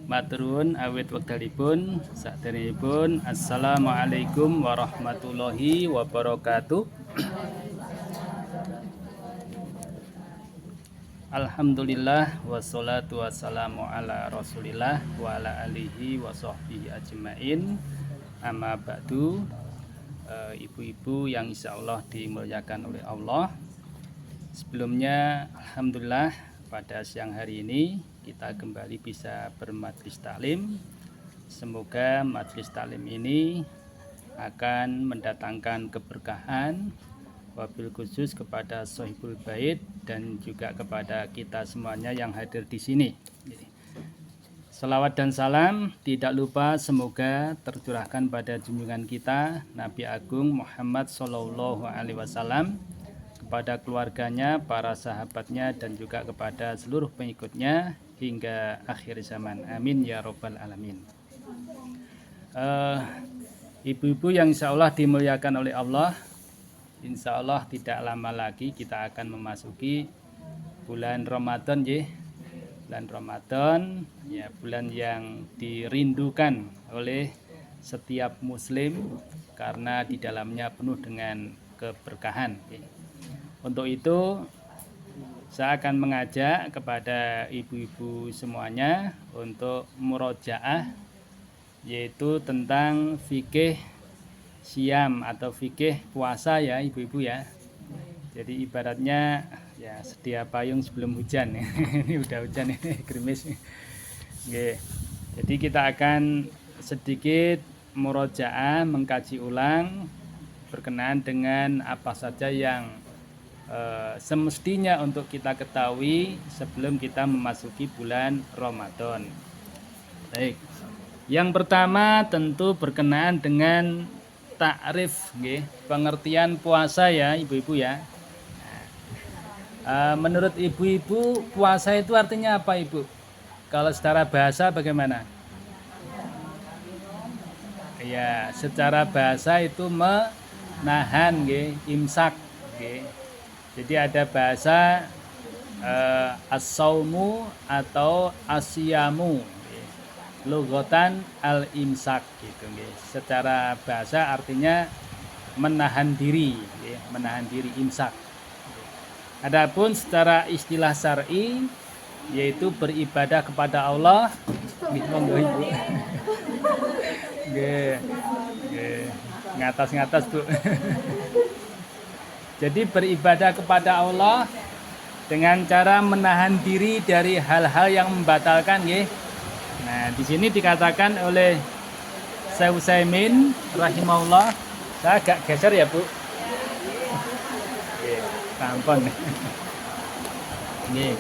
Maturun awit wekdalipun sakderengipun assalamualaikum warahmatullahi wabarakatuh. Alhamdulillah wassalatu wassalamu ala rasulillah wa ala alihi wa sahbihi ajmain. Amma ba'du. Ibu-ibu yang insya Allah dimuliakan oleh Allah, sebelumnya alhamdulillah pada siang hari ini kita kembali bisa bermajlis taklim. Semoga majlis taklim ini akan mendatangkan keberkahan, wabil khusus kepada Sohibul Bait dan juga kepada kita semuanya yang hadir di sini. Salawat dan salam tidak lupa semoga tercurahkan pada junjungan kita Nabi Agung Muhammad Sallallahu Alaihi Wasallam, kepada keluarganya, para sahabatnya, dan juga kepada seluruh pengikutnya hingga akhir zaman. Amin ya robbal alamin. Ibu-ibu yang insya Allah dimuliakan oleh Allah, insya Allah tidak lama lagi kita akan memasuki bulan Ramadan ya. Bulan Ramadan ya, bulan yang dirindukan oleh setiap muslim karena di dalamnya penuh dengan keberkahan ya. Untuk itu saya akan mengajak kepada ibu-ibu semuanya untuk murojaah, yaitu tentang fikih siam atau fikih puasa ya ibu-ibu ya. Jadi ibaratnya ya sedia payung sebelum hujan. Ini udah hujan ini, gerimis. Oke. Jadi kita akan sedikit murojaah, mengkaji ulang berkenaan dengan apa saja yang semestinya untuk kita ketahui sebelum kita memasuki bulan Ramadan. Baik. Yang pertama tentu berkenaan dengan takrif, pengertian puasa ya ibu-ibu ya. Menurut ibu-ibu puasa itu artinya apa ibu? Kalau secara bahasa bagaimana? Ya, secara bahasa itu menahan, imsak. Jadi ada bahasa as-saumu atau asyamu, logotan al-imsak gitu. Secara bahasa artinya menahan diri, menahan diri, imsak. Adapun secara istilah syar'i yaitu beribadah kepada Allah. Monggo ibu. Ngatas-ngatas Bu. Jadi beribadah kepada Allah dengan cara menahan diri dari hal-hal yang membatalkan, nggih. Nah, di sini dikatakan oleh Syekh Utsaimin rahimahullah. Saya agak geser ya, Bu. Nggih, sampun. Nggih.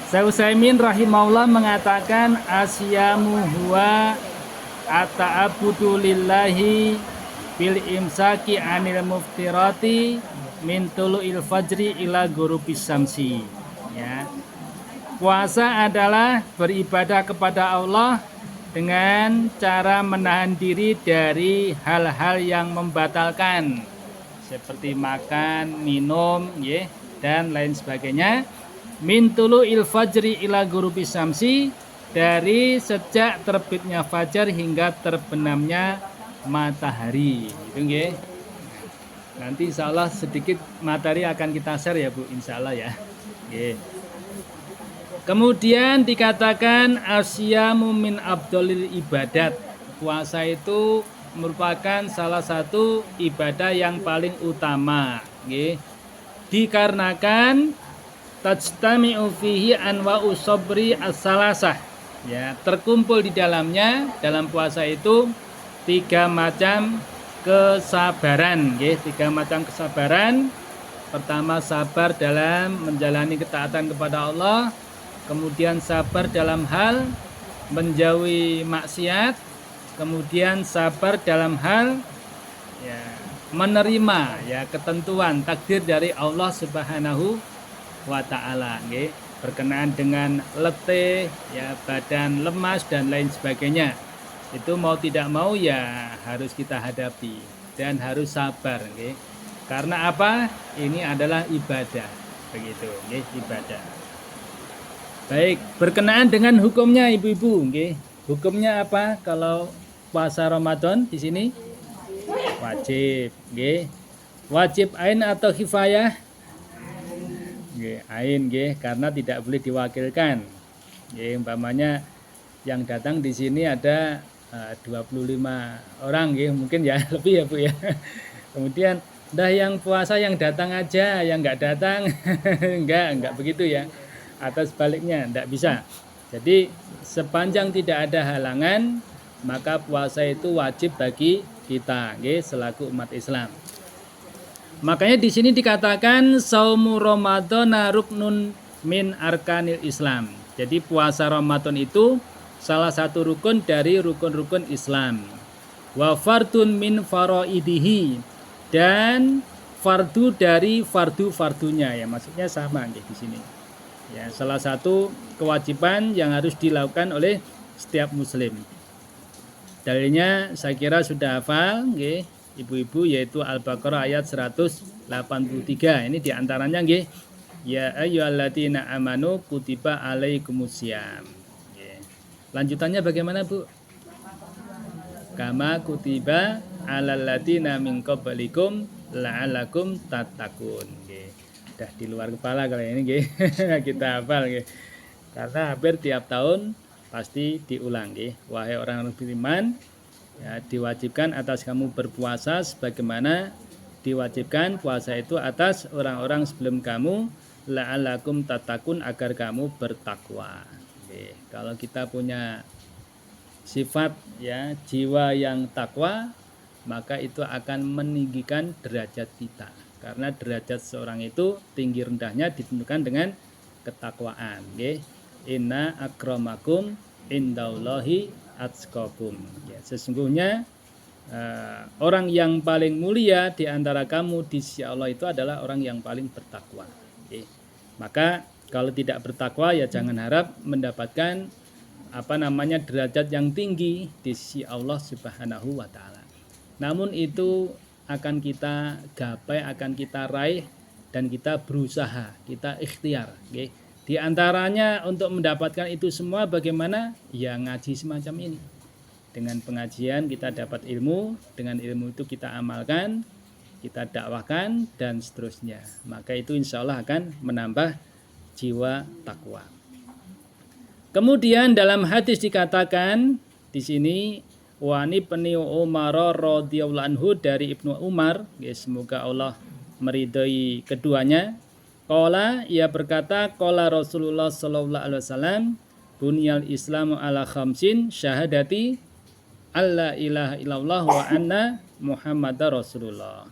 Syekh Utsaimin rahimahullah mengatakan asyamu huwa ata'abudu lillahi bil imsaki anil muftirati min tulu'il fajri ila ghurubis syamsi ya. Puasa adalah beribadah kepada Allah dengan cara menahan diri dari hal-hal yang membatalkan seperti makan, minum ya, dan lain sebagainya. Min tulu'il fajri ila ghurubis syamsi, dari sejak terbitnya fajar hingga terbenamnya matahari. Itu nggih. Nanti insya Allah sedikit materi akan kita share ya Bu, insya Allah ya. Oke. Kemudian dikatakan asyamu min abdolil ibadat. Puasa itu merupakan salah satu ibadah yang paling utama. Oke. Dikarenakan tajtami'u fihi anwa'u sabri as-salasah. Ya, terkumpul di dalamnya dalam puasa itu 3 macam kesabaran, ya, 3 macam kesabaran. Pertama, sabar dalam menjalani ketaatan kepada Allah, kemudian sabar dalam hal menjauhi maksiat, kemudian sabar dalam hal ya, menerima ya ketentuan takdir dari Allah Subhanahu wa taala, nggih, berkenaan dengan letih, ya, badan lemas dan lain sebagainya. Itu mau tidak mau ya harus kita hadapi dan harus sabar, okay? Karena apa? Ini adalah ibadah, begitu, okay? Ibadah. Baik, berkenaan dengan hukumnya ibu-ibu, nggih. Hukumnya apa kalau puasa Ramadan di sini? Wajib, nggih. Wajib ain atau kifayah? Nggih, ain nggih, karena tidak boleh diwakilkan. Nggih, umpamanya yang datang di sini ada 25 orang nggih, mungkin ya lebih ya Bu ya. Kemudian dah yang puasa yang datang aja, yang nggak datang enggak begitu ya. Atau sebaliknya, enggak bisa. Jadi sepanjang tidak ada halangan, maka puasa itu wajib bagi kita nggih, selaku umat Islam. Makanya di sini dikatakan saumu Ramadan ruknun min arkanil Islam. Jadi puasa Ramadan itu salah satu rukun dari rukun-rukun Islam. Wa fardun min faraidihi, dan fardu dari fardu-fardunya ya, maksudnya sama di sini. Ya, salah satu kewajiban yang harus dilakukan oleh setiap muslim. Dalilnya saya kira sudah hafal nggih, ibu-ibu, yaitu Al-Baqarah ayat 183. Ini diantaranya nggih, ya ayyuhalladzina amanu kutiba alaikumusiyam. Lanjutannya bagaimana Bu? Kama kutiba alal ladzina min qablikum la'allakum tattaqun. Nggih. Udah di luar kepala kalau ini nggih. Kita hafal nggih. Karena hampir tiap tahun pasti diulang nggih. Wahai orang beriman, ya, diwajibkan atas kamu berpuasa sebagaimana diwajibkan puasa itu atas orang-orang sebelum kamu, la'allakum tattaqun, agar kamu bertakwa. Oke, kalau kita punya sifat ya jiwa yang takwa, maka itu akan meninggikan derajat kita, karena derajat seorang itu tinggi rendahnya ditentukan dengan ketakwaan. Oke. Inna akramakum indallahi atqakum. Ya, sesungguhnya orang yang paling mulia di antara kamu di sisi Allah itu adalah orang yang paling bertakwa. Oke. Maka kalau tidak bertakwa ya jangan harap mendapatkan derajat yang tinggi di sisi Allah Subhanahu wa taala. Namun itu akan kita gapai, akan kita raih, dan kita berusaha, kita ikhtiar, okay? Di antaranya untuk mendapatkan itu semua bagaimana? Ya ngaji semacam ini. Dengan pengajian kita dapat ilmu, dengan ilmu itu kita amalkan, kita dakwahkan, dan seterusnya. Maka itu insya Allah akan menambah jiwa takwa. Kemudian dalam hadis dikatakan di sini, wani peni Umar radhiyallahu anhu, dari Ibnu Umar, semoga Allah meridhai keduanya. Qala, ia berkata, qala Rasulullah sallallahu alaihi wasallam, bunyal Islamu ala khamsin, syahadati alla ilaha illallah wa anna Muhammadar Rasulullah,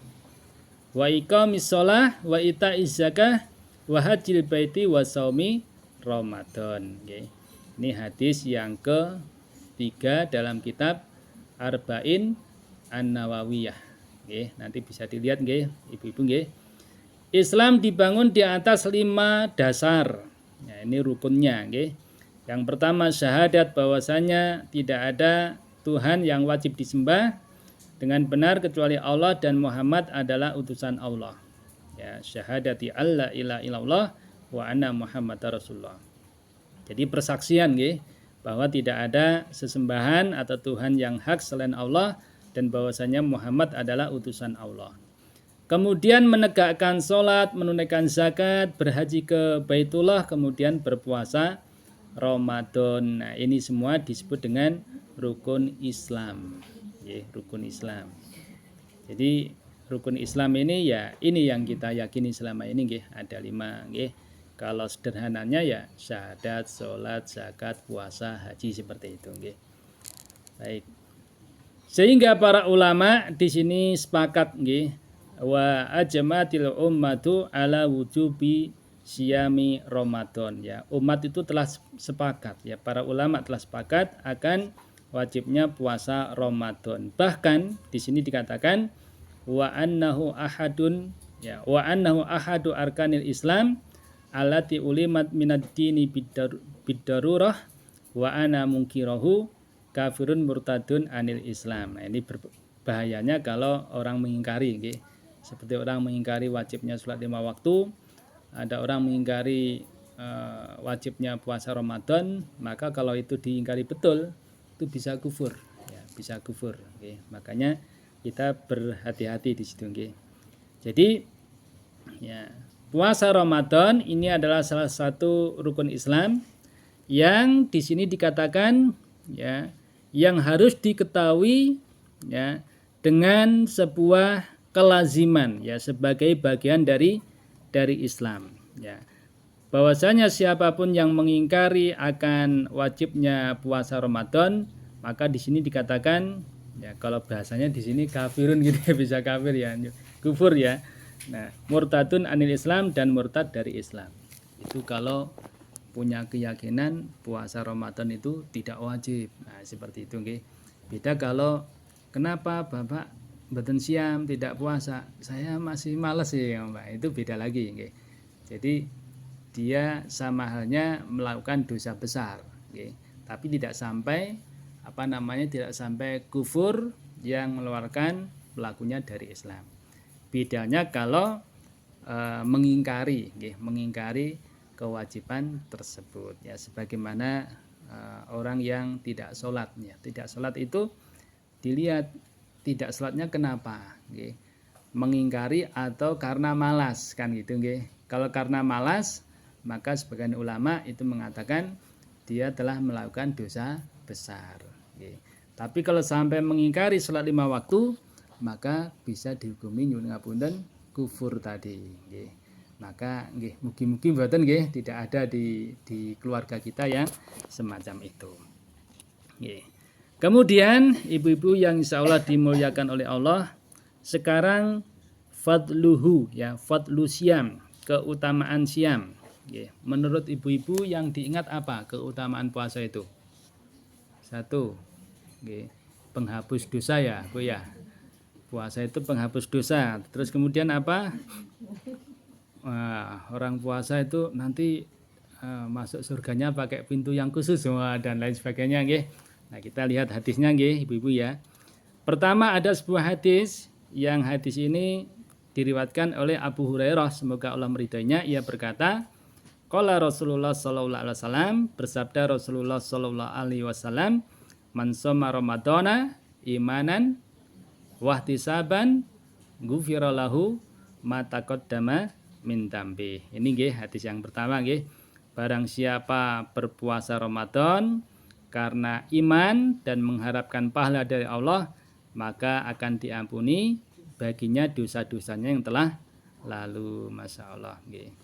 wa iqamis shalah wa ita'iz zakah wa hajjil baiti wa shaumi Ramadan. Okay. Ini hadis yang ke-3 dalam kitab Arba'in An-Nawawiyah. Okay. Nanti bisa dilihat nggih, ibu-ibu nggih. Islam dibangun di atas 5 dasar. Nah, ini rukunnya nggih. Yang pertama syahadat bahwasanya tidak ada Tuhan yang wajib disembah dengan benar kecuali Allah dan Muhammad adalah utusan Allah. Ya, syahadati alla ilaha illallah wa anna Muhammadar Rasulullah. Jadi persaksian nggih, bahwa tidak ada sesembahan atau Tuhan yang hak selain Allah dan bahwasanya Muhammad adalah utusan Allah. Kemudian menegakkan sholat, menunaikan zakat, berhaji ke Baitullah, kemudian berpuasa Ramadan. Nah, ini semua disebut dengan rukun Islam. Ya, rukun Islam. Jadi rukun Islam ini ya ini yang kita yakini selama ini nggih, ada 5 nggih. Kalau sederhananya ya syahadat, sholat, zakat, puasa, haji, seperti itu nggih. Baik. Sehingga para ulama di sini sepakat nggih, wa ajmatil ummatu ala wujubi siyami Ramadan, ya. Umat itu telah sepakat, ya, para ulama telah sepakat akan wajibnya puasa Ramadan. Bahkan di sini dikatakan wa annahu ahadun, ya, wa annahu ahadu arkanil Islam allati ulimat minad dini bidarurah wa ana munkirahu kafirun murtadun anil Islam. Nah, ini berbahayanya kalau orang mengingkari nggih. Seperti orang mengingkari wajibnya sholat 5 waktu, ada orang mengingkari wajibnya puasa Ramadan, maka kalau itu diingkari betul itu bisa kufur, ya, bisa kufur. Okay. Makanya kita berhati-hati di situ. Okay. Jadi ya, puasa Ramadan ini adalah salah satu rukun Islam yang di sini dikatakan ya, yang harus diketahui ya dengan sebuah kelaziman ya sebagai bagian dari Islam ya. Bahwasanya siapapun yang mengingkari akan wajibnya puasa Ramadan, maka di sini dikatakan ya, kalau bahasanya di sini kafirun gitu ya, bisa kafir ya, kufur ya. Nah, murtadun anil Islam dan murtad dari Islam. Itu kalau punya keyakinan puasa Ramadan itu tidak wajib. Nah, seperti itu nggih. Beda kalau kenapa Bapak mboten siam tidak puasa? Saya masih males sih, Mbak. Itu beda lagi nggih. Jadi dia sama halnya melakukan dosa besar, okay. Tapi tidak sampai tidak sampai kufur yang mengeluarkan pelakunya dari Islam. Bedanya kalau mengingkari, okay, mengingkari kewajiban tersebut, ya sebagaimana orang yang tidak sholat, ya tidak sholat itu dilihat tidak sholatnya kenapa, okay. Mengingkari atau karena malas kan gitu, okay. Kalau karena malas, maka sebagian ulama itu mengatakan dia telah melakukan dosa besar. Oke. Tapi kalau sampai mengingkari sholat 5 waktu, maka bisa dihukumi nyuwun ngapunten kufur tadi. Oke. Maka mugi-mugi mboten nggih tidak ada di keluarga kita yang semacam itu. Oke. Kemudian ibu-ibu yang insya Allah dimuliakan oleh Allah, sekarang fadluhu ya, fadlu siam, keutamaan siam. Menurut ibu-ibu yang diingat apa keutamaan puasa itu? Satu, penghapus dosa ya, Bu ya. Puasa itu penghapus dosa. Terus kemudian apa? Orang puasa itu nanti masuk surganya pakai pintu yang khusus dan lain sebagainya, nggih. Nah, kita lihat hadisnya nggih, ibu-ibu ya. Pertama ada sebuah hadis yang hadis ini diriwayatkan oleh Abu Hurairah, semoga Allah meridainya. Ia berkata, qala Rasulullah sallallahu alaihi wasallam, bersabda Rasulullah sallallahu alaihi wasallam, man shoma ramadhana imanan wa ihtisaban ghufira lahu ma taqaddama min dambi. Ini nggih hadis yang pertama nggih. Barang siapa berpuasa Ramadan karena iman dan mengharapkan pahala dari Allah, maka akan diampuni baginya dosa-dosanya yang telah lalu. Masya Allah nggih.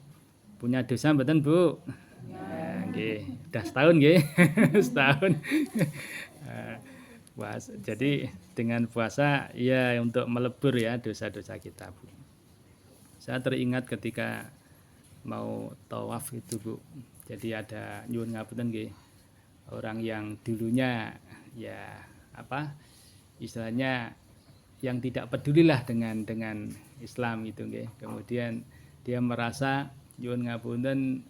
Punya dosa mboten Bu? Nah, nggih, udah setahun nggih. Setahun. Jadi dengan puasa ya untuk melebur ya dosa-dosa kita, Bu. Saya teringat ketika mau tawaf itu, Bu. Jadi ada nyuwun ngapunten nggih. Orang yang dulunya ya istilahnya yang tidak pedulilah dengan Islam itu nggih. Kemudian dia merasa nyuwun ngapunten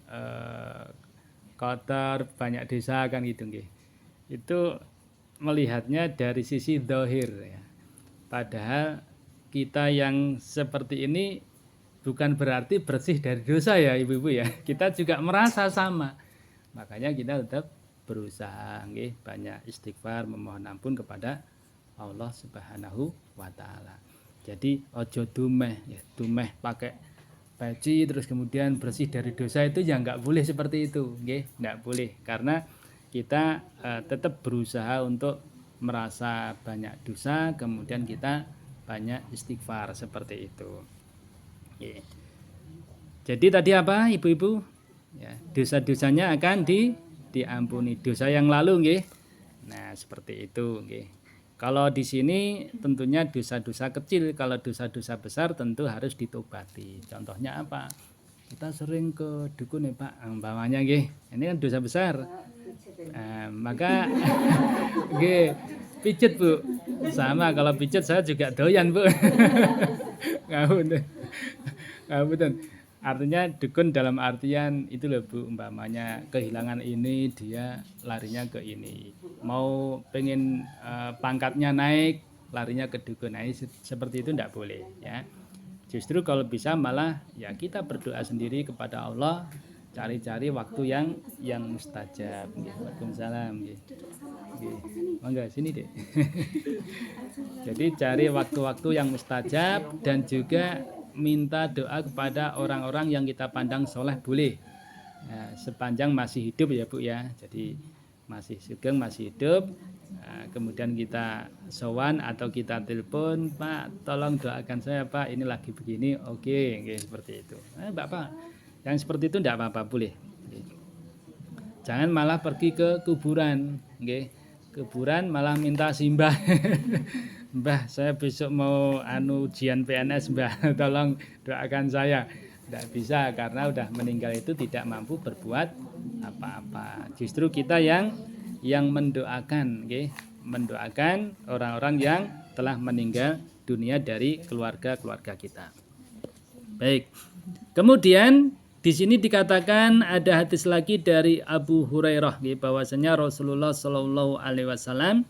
kotor, banyak dosa kan gitu nggih. Itu melihatnya dari sisi zahir ya. Padahal kita yang seperti ini bukan berarti bersih dari dosa ya ibu-ibu ya. Kita juga merasa sama. Makanya kita tetap berusaha nggih, banyak istighfar, memohon ampun kepada Allah Subhanahu wa taala. Jadi ojo dumeh ya, dumeh pakai peci terus kemudian bersih dari dosa itu ya enggak boleh seperti itu, nggih, enggak boleh karena kita tetap berusaha untuk merasa banyak dosa, kemudian kita banyak istighfar seperti itu. Nggih. Jadi tadi apa ibu-ibu? Ya, dosa-dosanya akan diampuni, dosa yang lalu nggih. Nah, seperti itu nggih. Kalau di sini tentunya dosa-dosa kecil, kalau dosa-dosa besar tentu harus ditobati. Contohnya apa? Kita sering ke dukun ya Pak, umpamanya nggih. Ini kan dosa besar. Maka nggih, pijet Bu. Sama kalau pijet saya juga doyan Bu. Ngapunten. Artinya dukun dalam artian itu loh Bu, umpamanya kehilangan ini dia larinya ke ini, mau pengen pangkatnya naik larinya ke dukun. Nah, seperti itu tidak boleh ya. Justru kalau bisa malah ya kita berdoa sendiri kepada Allah, Cari-cari waktu yang mustajab. Nggih, Waalaikumsalam nggih. Nggih. Monggo sini, Dek. Jadi cari waktu-waktu yang mustajab dan juga minta doa kepada orang-orang yang kita pandang soleh boleh. Nah, sepanjang masih hidup ya Bu ya. Jadi masih sugeng, masih hidup. Nah, kemudian kita sowan atau kita telepon, Pak, tolong doakan saya Pak, ini lagi begini. Oke, nggih, seperti itu. Bapak, yang seperti itu tidak apa-apa, boleh. Jangan malah pergi ke kuburan, nggih. Kuburan malah minta simbah. Mbah, saya besok mau ujian PNS, Mbah, tolong doakan saya. Tidak bisa karena udah meninggal itu tidak mampu berbuat apa-apa. Justru kita yang mendoakan, okay? Mendoakan orang-orang yang telah meninggal dunia dari keluarga-keluarga kita. Baik. Kemudian di sini dikatakan ada hadis lagi dari Abu Hurairah, bahwasanya Rasulullah Shallallahu Alaihi Wasallam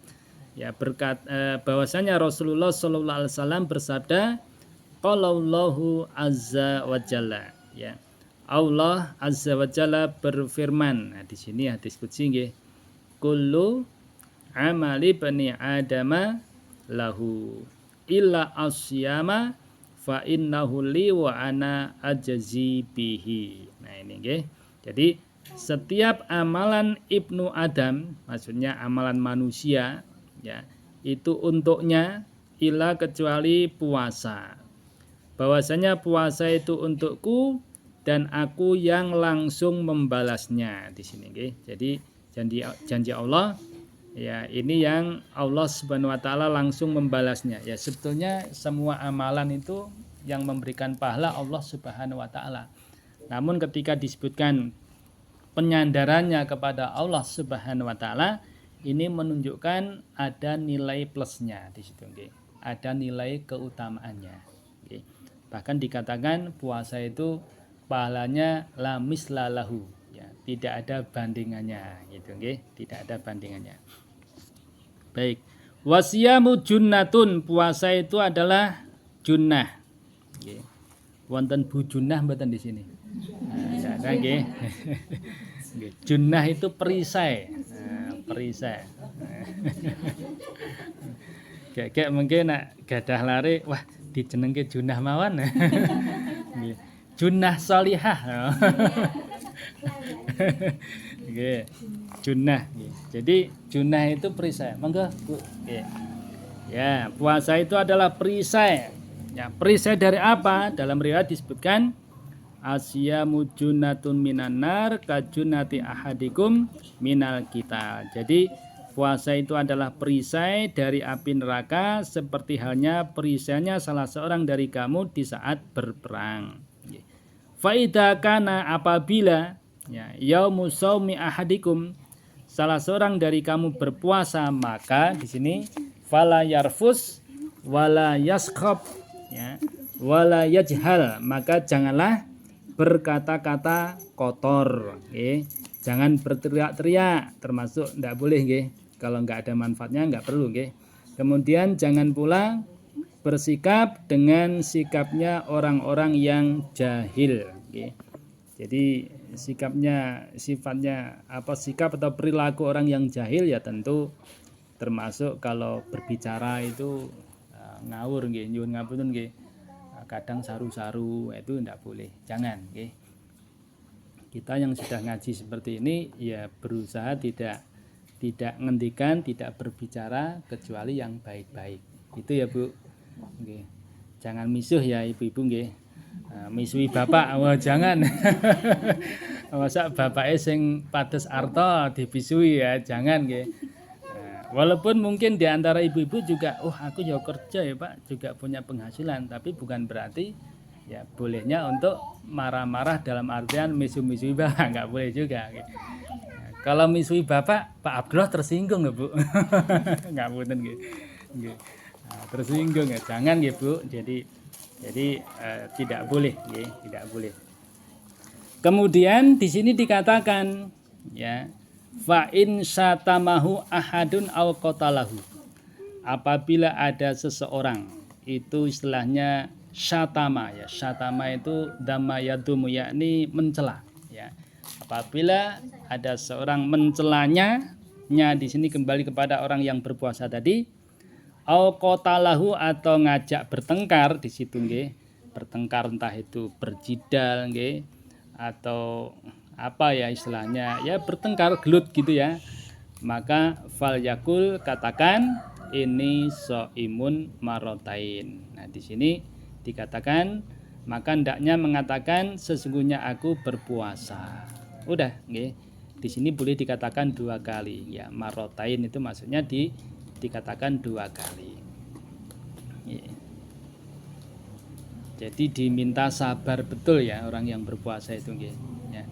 bahwasanya Rasulullah Shallallahu Alaihi Wasallam bersabda, Qalallahu azza wa jalla, ya. Allah azza wa jalla berfirman. Nah, di sini hadis qudsi nggih. Kullu amali bani adama lahu illa asyama fa innahu li wa ana ajzi bihi. Nah, ini nggih. Jadi setiap amalan Ibnu Adam, maksudnya amalan manusia, ya, itu untuknya illa kecuali puasa. Bahwasanya puasa itu untukku dan aku yang langsung membalasnya di sini, okay? Jadi janji Allah, ya, ini yang Allah Subhanahu wa taala langsung membalasnya. Ya, sebetulnya semua amalan itu yang memberikan pahala Allah Subhanahu wa taala. Namun ketika disebutkan penyandarannya kepada Allah Subhanahu wa taala, ini menunjukkan ada nilai plusnya di situ, okay? Ada nilai keutamaannya, okay? Bahkan dikatakan puasa itu pahalanya la misla lahu, ya, tidak ada bandingannya gitu, nggih, tidak ada bandingannya. Baik. Wasiyamu junnatun, puasa itu adalah junnah. Nggih. Wonten Bu Junnah mboten di sini? Nah, nggih. Nggih. Junnah itu perisai. Nah, perisai. Kayak mungkin nak gadah lari, wah dijenengke Junnah mawon. Junnah sholihah. Nggih. Junnah. Jadi junnah itu perisai. Monggo Bu. Nggih. Ya, puasa itu adalah perisai. Ya, perisai dari apa? Dalam riwayat disebutkan asyamu junnatun minan nar kajunnati ahadikum minal kita. Jadi puasa itu adalah perisai dari api neraka seperti halnya perisainya salah seorang dari kamu di saat berperang. Faida kana, apabila, ya, yaumu shaumi ahadikum, salah seorang dari kamu berpuasa, maka di sini fala yarfus wala yaskhab, ya, wala yajhal, maka janganlah berkata-kata kotor, okay? Jangan berteriak-teriak, termasuk tidak boleh, okay? Kalau nggak ada manfaatnya nggak perlu, okay? Kemudian jangan pula bersikap dengan sikapnya orang-orang yang jahil, okay? Jadi sifatnya apa, sikap atau perilaku orang yang jahil, ya tentu termasuk kalau berbicara itu ngawur, nggih, nyuwun ngapunten, nggih. Kadang saru-saru itu tidak boleh, jangan, nggih. Kita yang sudah ngaji seperti ini ya berusaha tidak ngendikan, tidak berbicara kecuali yang baik-baik. Itu ya Bu. Nggih. Jangan misuh ya ibu-ibu, nggih. Misuhi bapak, wah jangan. Masa bapake sing pados arta dibisui, ya jangan, nggih. Walaupun mungkin di antara ibu-ibu juga, aku ya kerja ya Pak, juga punya penghasilan, tapi bukan berarti ya bolehnya untuk marah-marah dalam artian misu-misui bapak, nggak boleh juga. Kalau misui bapak, Pak Abdullah tersinggung nggak Bu? Nggak mungkin gitu. Tersinggung ya, jangan ya Bu. Jadi tidak boleh, ya, tidak boleh. Kemudian di sini dikatakan, ya, fa in syatamahu ahadun aw qatalahu. Apabila ada seseorang, itu istilahnya syatama, ya. Syatama itu dhamma yadumu, yakni mencela, ya. Apabila ada seorang mencelanya, di sini kembali kepada orang yang berpuasa tadi, au qatalahu atau ngajak bertengkar di situ nggih. Bertengkar entah itu berjidal nggih atau apa ya istilahnya, ya bertengkar gelut gitu ya. Maka fal yakul katakan ini soimun marotain. Nah, di sini dikatakan maka hendaknya mengatakan sesungguhnya aku berpuasa. Udah nggih. Di sini boleh dikatakan 2 kali ya, marotain itu maksudnya dikatakan 2 kali. Jadi diminta sabar betul ya orang yang berpuasa itu nggih. Ya.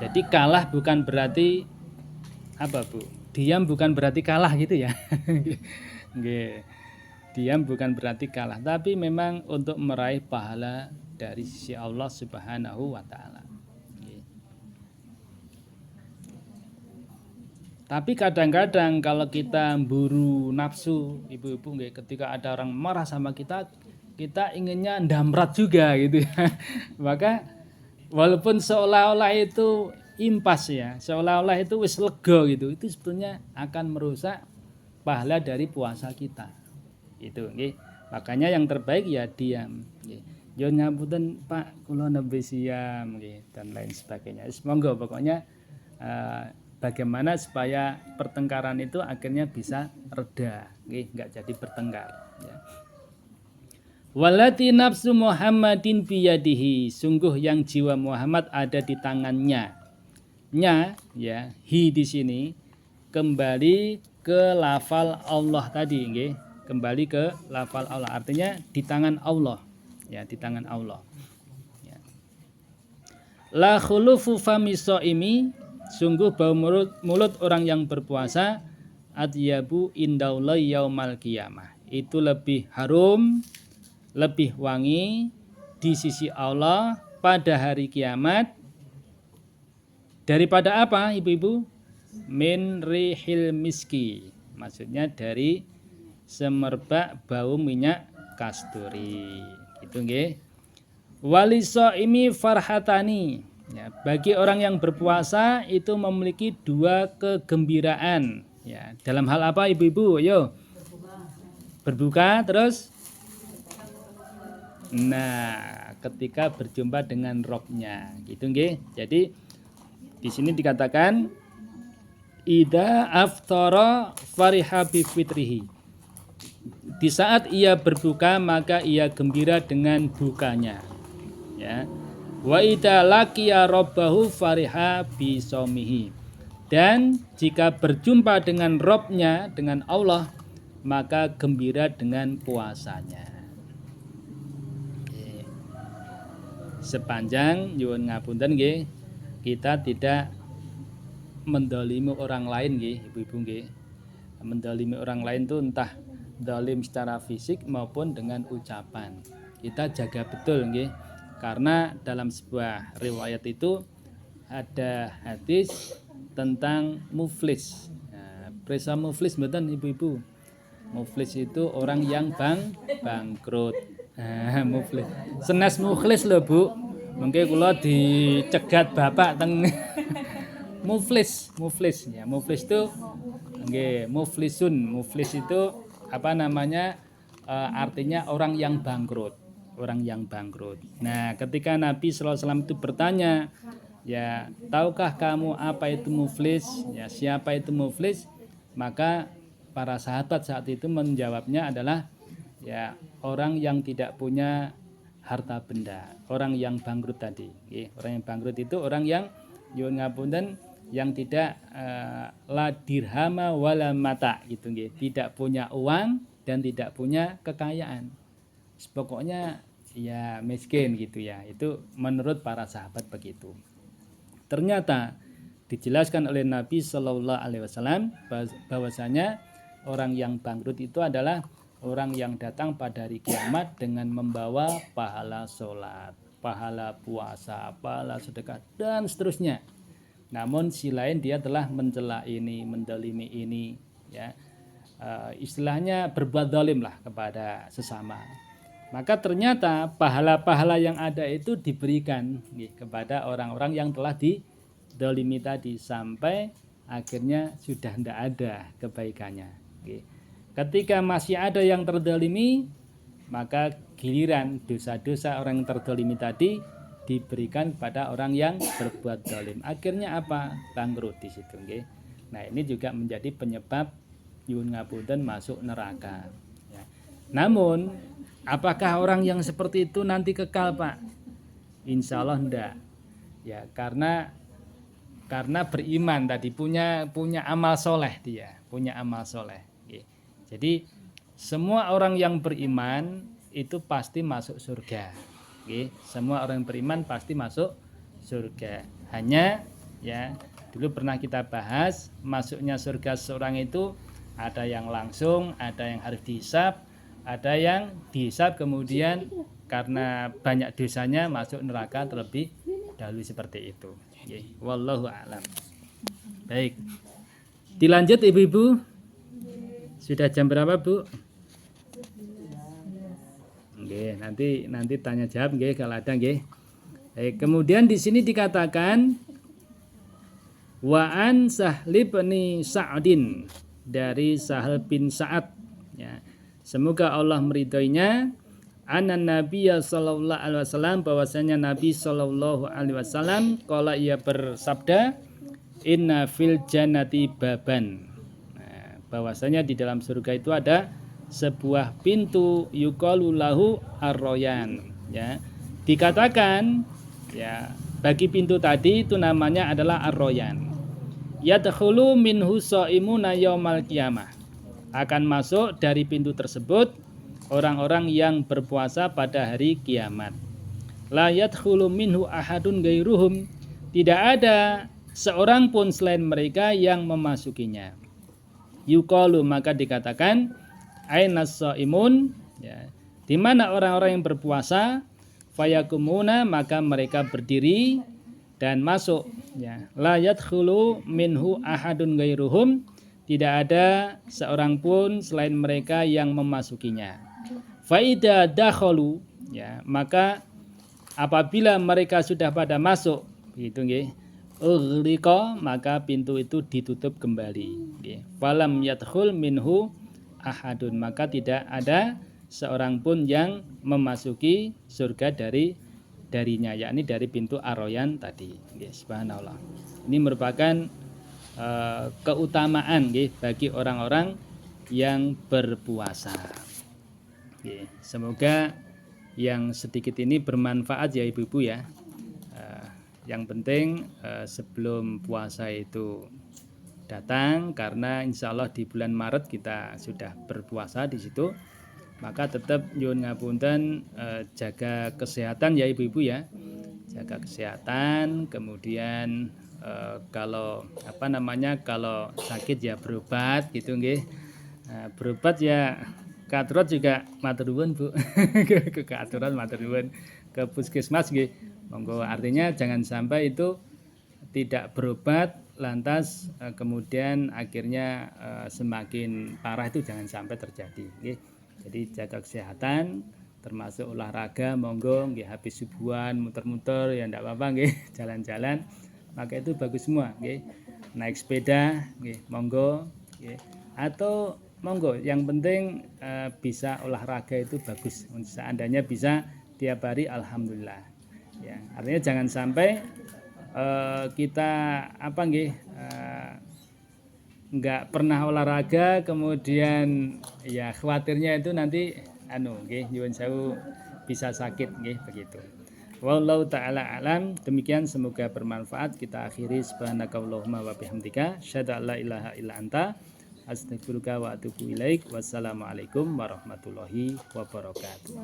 Jadi kalah bukan berarti apa Bu? Diam bukan berarti kalah gitu ya. Nggih. Diam bukan berarti kalah, tapi memang untuk meraih pahala dari sisi Allah Subhanahu wa taala. Tapi kadang-kadang kalau kita buru nafsu, ibu-ibu nggih, ketika ada orang marah sama kita, kita inginnya ndamrat juga gitu ya. Maka walaupun seolah-olah itu impas ya, seolah-olah itu wis lega gitu, itu sebetulnya akan merusak pahala dari puasa kita. Itu nggih. Makanya yang terbaik ya diam nggih. Yo ngapunten Pak, kula nembe siam nggih dan lain sebagainya. Monggo pokoknya bagaimana supaya pertengkaran itu akhirnya bisa reda, nggak jadi bertengkar. Ya. Walati nafsu Muhammadin biyadihi, sungguh yang jiwa Muhammad ada di tangannya. Nya, ya, hi di sini kembali ke lafal Allah tadi, nggih. Kembali ke lafal Allah, artinya di tangan Allah, ya, di tangan Allah. Ya. La khulufu fami shaimi, sungguh bau mulut orang yang berpuasa atyabu indallahi yaumal qiyamah, itu lebih harum, lebih wangi di sisi Allah pada hari kiamat daripada apa ibu-ibu? Min rihil miski, maksudnya dari semerbak bau minyak kasturi. Gitu nggih. Walisaimi farhatani. Ya, bagi orang yang berpuasa itu memiliki 2 kegembiraan. Ya, dalam hal apa ibu-ibu? Yo. Berbuka terus. Nah, ketika berjumpa dengan Robnya, gitu nggih. Jadi di sini dikatakan ida aftara fariha bi fitrihi. Di saat ia berbuka maka ia gembira dengan bukanya. Ya. Wa idza laqiya rabbahu fariha bi shaumihi. Dan jika berjumpa dengan Robnya, dengan Allah, maka gembira dengan puasanya. Sepanjang nyuwun ngapunten nggih, kita tidak mendolimi orang lain nggih, ibu-ibu nggih. Mendolimi orang lain itu entah dolim secara fisik maupun dengan ucapan. Kita jaga betul nggih. Karena dalam sebuah riwayat itu ada hadis tentang muflis. Nah, presa muflis mboten ibu-ibu. Muflis itu orang yang bangkrut. Nah, muflis. Senes muflis lho, Bu. Mungkin kula dicegat bapak teng muflis ya. Muflis itu nggih, muflisun. Muflis itu apa namanya? Artinya orang yang bangkrut. Orang yang bangkrut. Nah, ketika Nabi SAW itu bertanya, ya, tahukah kamu apa itu muflis? Ya, siapa itu muflis? Maka para sahabat saat itu menjawabnya adalah ya orang yang tidak punya harta benda, orang yang bangkrut tadi. Orang yang bangkrut itu orang yang nyuwun ngapunten yang tidak la dirhama wala mata gitu nggih, tidak punya uang dan tidak punya kekayaan. Pokoknya ya miskin gitu ya. Itu menurut para sahabat begitu. Ternyata dijelaskan oleh Nabi Shallallahu Alaihi Wasallam bahwasanya orang yang bangkrut itu adalah orang yang datang pada hari kiamat dengan membawa pahala sholat, pahala puasa, pahala sedekah dan seterusnya. Namun si lain dia telah mencela ini, mendolimi ini, ya. Istilahnya berbuat zalim lah kepada sesama. Maka ternyata pahala-pahala yang ada itu diberikan kepada orang-orang yang telah dolimi tadi sampai akhirnya sudah tidak ada kebaikannya. Ketika masih ada yang terdolimi, maka giliran dosa-dosa orang yang terdolimi tadi diberikan pada orang yang berbuat dolim. Akhirnya apa? Bangkrut di situ. Nah, ini juga menjadi penyebab nyuwun ngapunten masuk neraka. Namun, apakah orang yang seperti itu nanti kekal, Pak? Insya Allah enggak. Ya, karena beriman tadi punya amal soleh dia, punya amal soleh. Jadi semua orang yang beriman itu pasti masuk surga. Semua orang yang beriman pasti masuk surga. Hanya ya dulu pernah kita bahas masuknya surga seorang itu ada yang langsung, ada yang harus dihisab, ada yang dihisab kemudian karena banyak dosanya masuk neraka terlebih dahulu seperti itu. Wallahu a'lam. Baik. Dilanjut ibu-ibu. Sudah jam berapa, Bu? Nggih, nanti tanya jawab nggih kalau ada nggih. Baik, kemudian di sini dikatakan wa an Sahli bin Sa'din, dari Sahal bin Sa'ad ya. Semoga Allah meridhoinya, anan Nabiya sallallahu alaihi wasallam, bahwasanya Nabi sallallahu alaihi wasallam qala, ia bersabda, inna fil jannati baban. Bahwasanya di dalam surga itu ada sebuah pintu yuqalu lahu ar-royan ya. Dikatakan ya bagi pintu tadi itu namanya adalah ar-royan. Yadkhulu minhu shaimuna yaumal qiyamah. Akan masuk dari pintu tersebut orang-orang yang berpuasa pada hari kiamat. La yadkhulu minhu ahadun ghairuhum. Tidak ada seorang pun selain mereka yang memasukinya. Yuqalu, maka dikatakan ainas shaimun ya, di mana orang-orang yang berpuasa, fayakumuna, maka mereka berdiri dan masuk ya. La yadkhulu minhu ahadun ghairuhum, tidak ada seorang pun selain mereka yang memasukinya. Faida dakhalu ya, maka apabila mereka sudah pada masuk begitu nggih, ughliqa, maka pintu itu ditutup kembali. Falam yadkhul minhu ahadun, maka tidak ada seorang pun yang memasuki surga darinya, yakni dari pintu ar-royan tadi. Subhanallah. Ini merupakan keutamaan bagi orang-orang yang berpuasa. Semoga yang sedikit ini bermanfaat ya ibu-ibu ya. Yang penting sebelum puasa itu datang, karena insya Allah di bulan Maret kita sudah berpuasa di situ, maka tetap nyuwun ngapunten jaga kesehatan ya ibu-ibu ya, jaga kesehatan. Kemudian kalau kalau sakit ya berobat gitu nggih. Berobat ya katuran juga matur nuwun Bu. Ke katuran matur nuwun ke puskesmas nggih. Monggo, artinya jangan sampai itu tidak berobat lantas kemudian akhirnya semakin parah, itu jangan sampai terjadi. Jadi jaga kesehatan termasuk olahraga, monggo nggih, habis subuhan muter-muter ya ndak apa-apa nggih, jalan-jalan, maka itu bagus semua nggih. Naik sepeda nggih, monggo nggih. Atau monggo, yang penting bisa olahraga itu bagus. Seandainya bisa tiap hari alhamdulillah. Ya, artinya jangan sampai kita nggak pernah olahraga kemudian ya khawatirnya itu nanti nyuwun sewu bisa sakit begitu. Wallahu taala alam. Demikian, semoga bermanfaat. Kita akhiri subhanakallahumma wa bihamdika asyhadu an la ilaha illa anta astaghfiruka wa atubu ilaik. Wassalamualaikum warahmatullahi wabarakatuh.